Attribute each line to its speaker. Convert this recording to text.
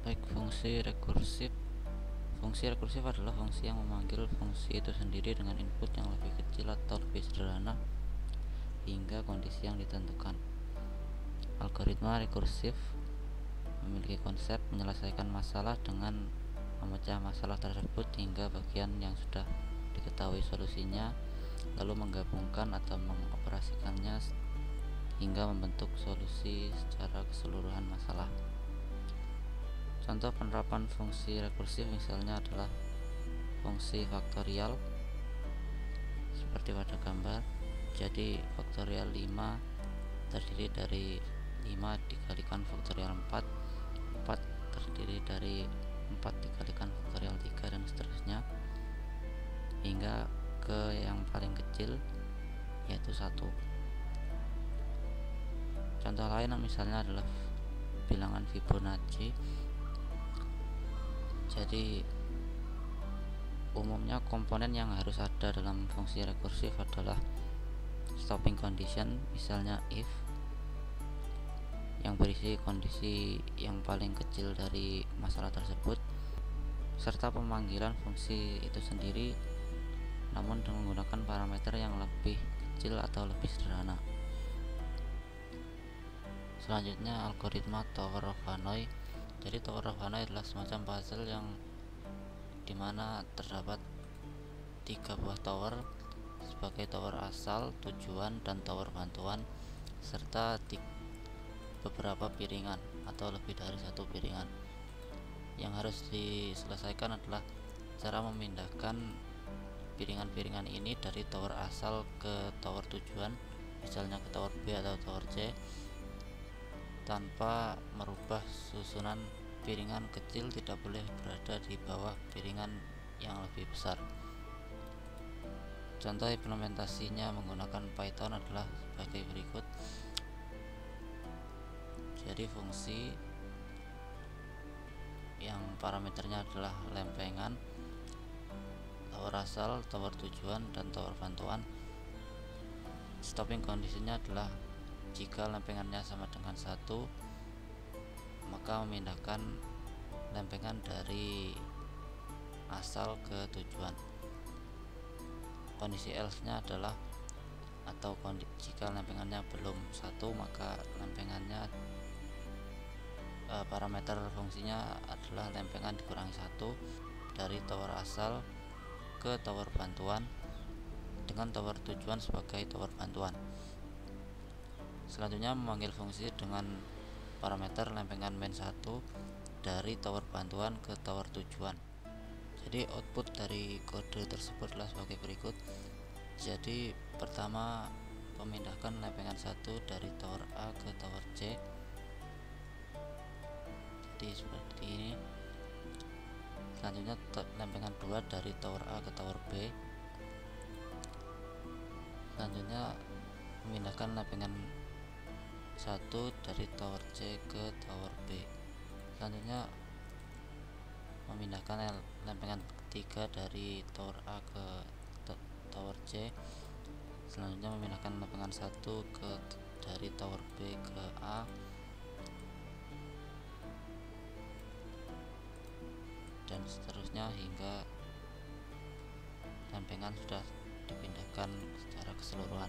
Speaker 1: Baik, fungsi rekursif adalah fungsi yang memanggil fungsi itu sendiri dengan input yang lebih kecil atau lebih sederhana hingga kondisi yang ditentukan. Algoritma rekursif memiliki konsep menyelesaikan masalah dengan memecah masalah tersebut hingga bagian yang sudah diketahui solusinya, lalu menggabungkan atau mengoperasikannya hingga membentuk solusi secara keseluruhan masalah. Contoh penerapan fungsi rekursif misalnya adalah fungsi faktorial seperti pada gambar. Jadi faktorial 5 terdiri dari 5 dikalikan faktorial 4 terdiri dari 4 dikalikan faktorial 3 dan seterusnya hingga ke yang paling kecil yaitu 1. Contoh lain misalnya adalah bilangan Fibonacci. Jadi umumnya komponen yang harus ada dalam fungsi rekursif adalah stopping condition, misalnya if, yang berisi kondisi yang paling kecil dari masalah tersebut, serta pemanggilan fungsi itu sendiri namun dengan menggunakan parameter yang lebih kecil atau lebih sederhana. Selanjutnya algoritma Tower of Hanoi. Jadi Tower of Hanoi adalah semacam puzzle yang dimana terdapat 3 buah tower sebagai tower asal, tujuan, dan tower bantuan, serta beberapa piringan atau lebih dari satu piringan. Yang harus diselesaikan adalah cara memindahkan piringan-piringan ini dari tower asal ke tower tujuan, misalnya ke tower B atau tower C, tanpa merubah susunan piringan kecil tidak boleh berada di bawah piringan yang lebih besar. Contoh implementasinya menggunakan Python adalah sebagai berikut. Jadi fungsi yang parameternya adalah lempengan, tower asal, tower tujuan, dan tower bantuan. Stopping kondisinya adalah jika lempengannya sama dengan 1, maka memindahkan lempengan dari asal ke tujuan. Kondisi else nya adalah atau jika lempengannya belum 1, maka lempengannya parameter fungsinya adalah lempengan dikurangi 1 dari tower asal ke tower bantuan dengan tower tujuan sebagai tower bantuan. Selanjutnya memanggil fungsi dengan parameter lempengan min 1 dari tower bantuan ke tower tujuan. Jadi output dari kode tersebut adalah sebagai berikut. Jadi pertama memindahkan lempengan 1 dari tower A ke tower C. Jadi seperti ini. Selanjutnya lempengan 2 dari tower A ke tower B. Selanjutnya memindahkan lempengan 1 dari tower C ke tower B. Selanjutnya memindahkan lempengan ketiga dari tower A ke tower C. Selanjutnya memindahkan lempengan 1 dari tower B ke A. Dan seterusnya hingga lempengan sudah dipindahkan secara keseluruhan.